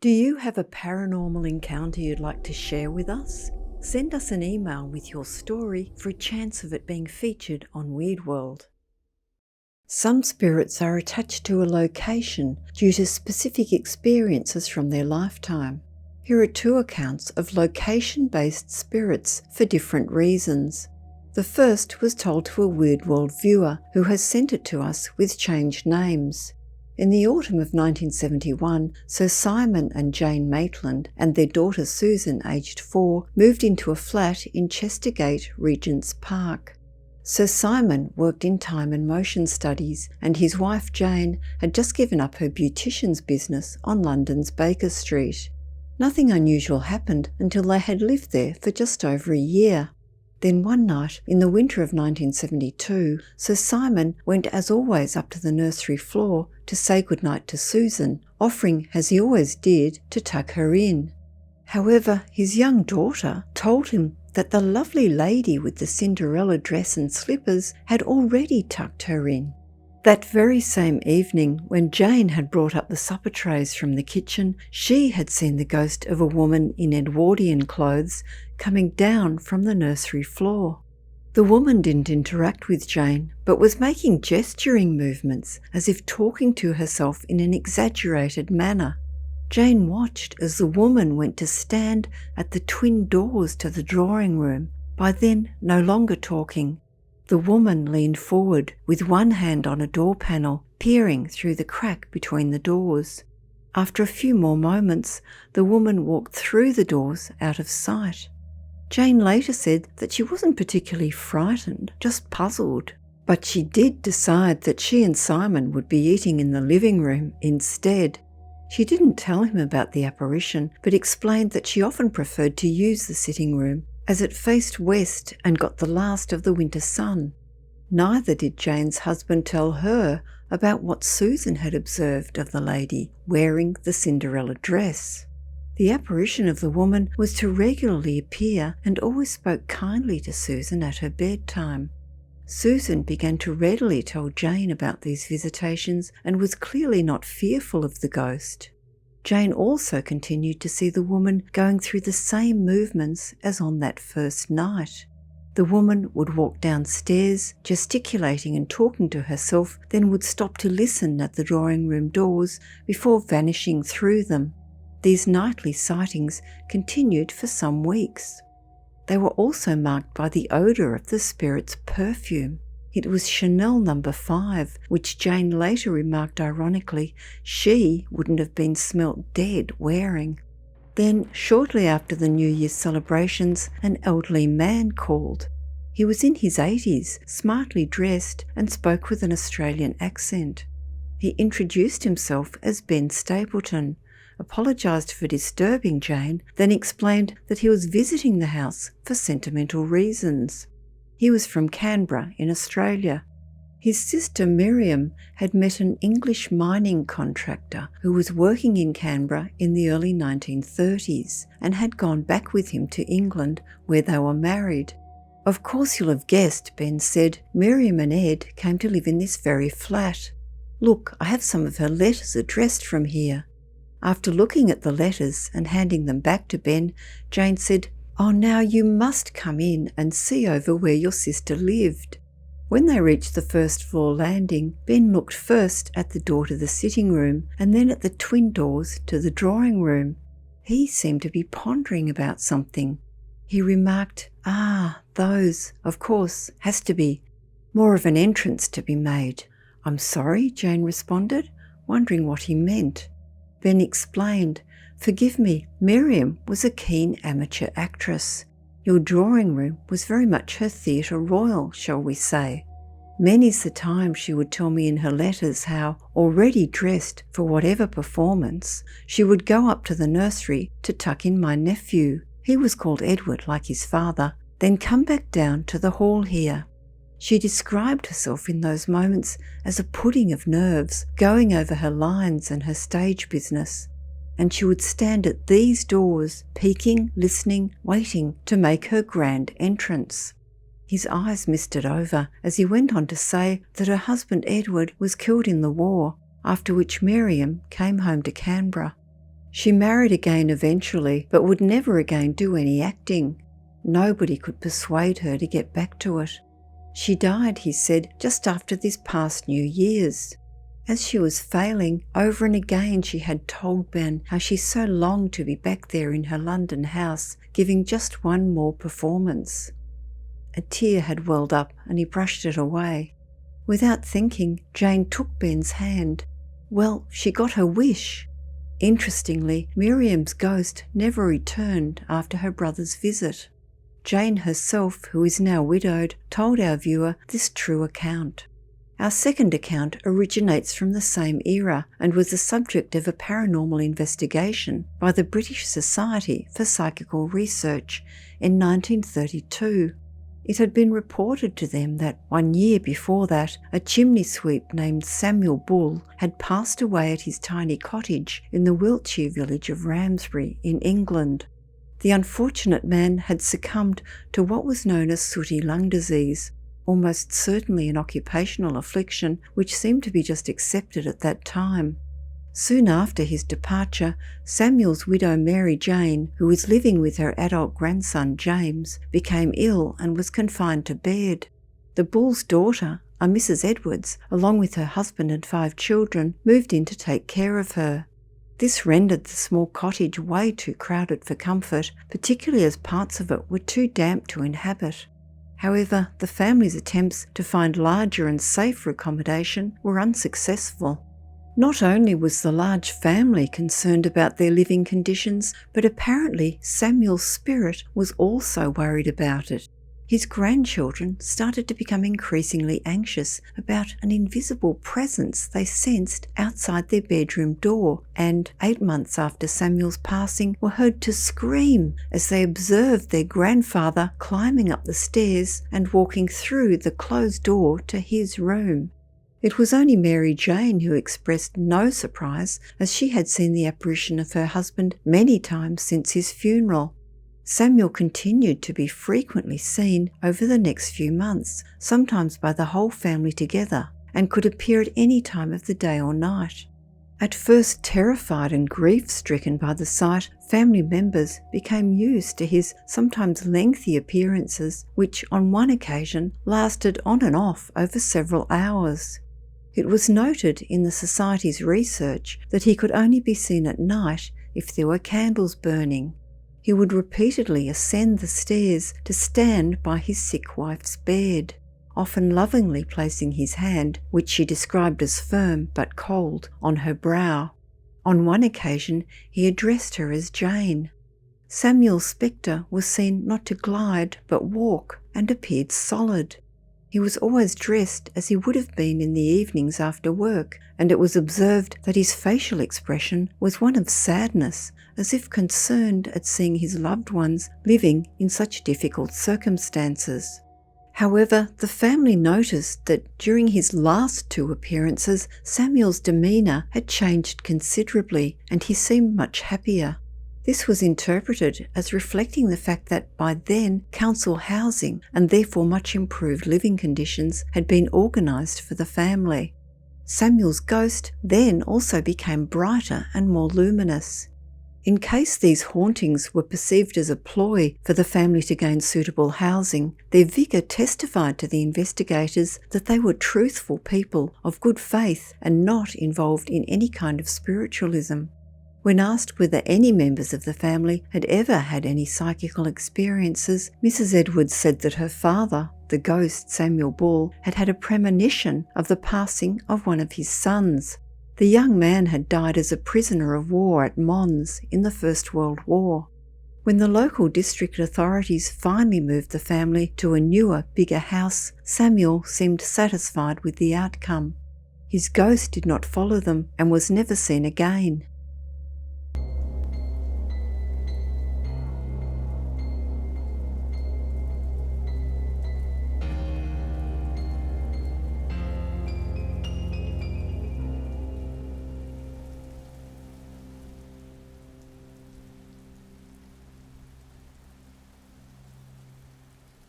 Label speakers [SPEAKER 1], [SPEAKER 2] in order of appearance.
[SPEAKER 1] Do you have a paranormal encounter you'd like to share with us? Send us an email with your story for a chance of it being featured on Weird World. Some spirits are attached to a location due to specific experiences from their lifetime. Here are 2 accounts of location-based spirits for different reasons. The first was told to a Weird World viewer who has sent it to us with changed names. In the autumn of 1971, Sir Simon and Jane Maitland and their daughter Susan, aged 4, moved into a flat in Chestergate, Regent's Park. Sir Simon worked in time and motion studies, and his wife Jane had just given up her beautician's business on London's Baker Street. Nothing unusual happened until they had lived there for just over a year. Then one night, in the winter of 1972, Sir Simon went as always up to the nursery floor to say goodnight to Susan, offering, as he always did, to tuck her in. However, his young daughter told him that the lovely lady with the Cinderella dress and slippers had already tucked her in. That very same evening, when Jane had brought up the supper trays from the kitchen, she had seen the ghost of a woman in Edwardian clothes coming down from the nursery floor. The woman didn't interact with Jane, but was making gesturing movements as if talking to herself in an exaggerated manner. Jane watched as the woman went to stand at the twin doors to the drawing room, by then no longer talking. The woman leaned forward with one hand on a door panel, peering through the crack between the doors. After a few more moments, the woman walked through the doors out of sight. Jane later said that she wasn't particularly frightened, just puzzled. But she did decide that she and Simon would be eating in the living room instead. She didn't tell him about the apparition, but explained that she often preferred to use the sitting room, as it faced west and got the last of the winter sun. Neither did Jane's husband tell her about what Susan had observed of the lady wearing the Cinderella dress. The apparition of the woman was to regularly appear and always spoke kindly to Susan at her bedtime. Susan began to readily tell Jane about these visitations and was clearly not fearful of the ghost. Jane also continued to see the woman going through the same movements as on that first night. The woman would walk downstairs, gesticulating and talking to herself, then would stop to listen at the drawing room doors before vanishing through them. These nightly sightings continued for some weeks. They were also marked by the odour of the spirit's perfume. It was Chanel No. 5, which Jane later remarked ironically she wouldn't have been smelt dead wearing. Then, shortly after the New Year's celebrations, an elderly man called. He was in his 80s, smartly dressed, and spoke with an Australian accent. He introduced himself as Ben Stapleton, apologised for disturbing Jane, then explained that he was visiting the house for sentimental reasons. He was from Canberra in Australia. His sister Miriam had met an English mining contractor who was working in Canberra in the early 1930s and had gone back with him to England where they were married. Of course you'll have guessed, Ben said, Miriam and Ed came to live in this very flat. Look, I have some of her letters addressed from here. After looking at the letters and handing them back to Ben, Jane said, "Oh, now you must come in and see over where your sister lived." When they reached the first floor landing, Ben looked first at the door to the sitting room and then at the twin doors to the drawing room. He seemed to be pondering about something. He remarked, those, of course, has to be more of an entrance to be made." "I'm sorry," Jane responded, wondering what he meant. Ben explained, "Forgive me, Miriam was a keen amateur actress. Your drawing room was very much her theatre royal, shall we say. Many's the time she would tell me in her letters how, already dressed for whatever performance, she would go up to the nursery to tuck in my nephew, he was called Edward like his father, then come back down to the hall here. She described herself in those moments as a pudding of nerves, going over her lines and her stage business. And she would stand at these doors, peeking, listening, waiting to make her grand entrance." His eyes misted over as he went on to say that her husband Edward was killed in the war, after which Miriam came home to Canberra. She married again eventually, but would never again do any acting. Nobody could persuade her to get back to it. She died, he said, just after this past New Year's. As she was failing, over and again she had told Ben how she so longed to be back there in her London house, giving just one more performance. A tear had welled up and he brushed it away. Without thinking, Jane took Ben's hand. Well, she got her wish. Interestingly, Miriam's ghost never returned after her brother's visit. Jane herself, who is now widowed, told our viewer this true account. Our second account originates from the same era and was the subject of a paranormal investigation by the British Society for Psychical Research in 1932. It had been reported to them that 1 year before that, a chimney sweep named Samuel Bull had passed away at his tiny cottage in the Wiltshire village of Ramsbury in England. The unfortunate man had succumbed to what was known as sooty lung disease, almost certainly an occupational affliction which seemed to be just accepted at that time. Soon after his departure, Samuel's widow Mary Jane, who was living with her adult grandson James, became ill and was confined to bed. The Bull's daughter, a Mrs. Edwards, along with her husband and 5 children, moved in to take care of her. This rendered the small cottage way too crowded for comfort, particularly as parts of it were too damp to inhabit. However, the family's attempts to find larger and safer accommodation were unsuccessful. Not only was the large family concerned about their living conditions, but apparently Samuel's spirit was also worried about it. His grandchildren started to become increasingly anxious about an invisible presence they sensed outside their bedroom door, and 8 months after Samuel's passing were heard to scream as they observed their grandfather climbing up the stairs and walking through the closed door to his room. It was only Mary Jane who expressed no surprise, as she had seen the apparition of her husband many times since his funeral. Samuel continued to be frequently seen over the next few months, sometimes by the whole family together, and could appear at any time of the day or night. At first terrified and grief-stricken by the sight, family members became used to his sometimes lengthy appearances, which on one occasion lasted on and off over several hours. It was noted in the Society's research that he could only be seen at night if there were candles burning. He would repeatedly ascend the stairs to stand by his sick wife's bed, often lovingly placing his hand, which she described as firm but cold, on her brow. On one occasion he addressed her as Jane. Samuel's spectre was seen not to glide but walk, and appeared solid. He was always dressed as he would have been in the evenings after work, and it was observed that his facial expression was one of sadness, as if concerned at seeing his loved ones living in such difficult circumstances. However, the family noticed that during his last 2 appearances, Samuel's demeanour had changed considerably, and he seemed much happier. This was interpreted as reflecting the fact that by then council housing, and therefore much improved living conditions, had been organised for the family. Samuel's ghost then also became brighter and more luminous. In case these hauntings were perceived as a ploy for the family to gain suitable housing, their vicar testified to the investigators that they were truthful people of good faith and not involved in any kind of spiritualism. When asked whether any members of the family had ever had any psychical experiences, Mrs. Edwards said that her father, the ghost Samuel Bull, had had a premonition of the passing of one of his sons. The young man had died as a prisoner of war at Mons in the First World War. When the local district authorities finally moved the family to a newer, bigger house, Samuel seemed satisfied with the outcome. His ghost did not follow them and was never seen again.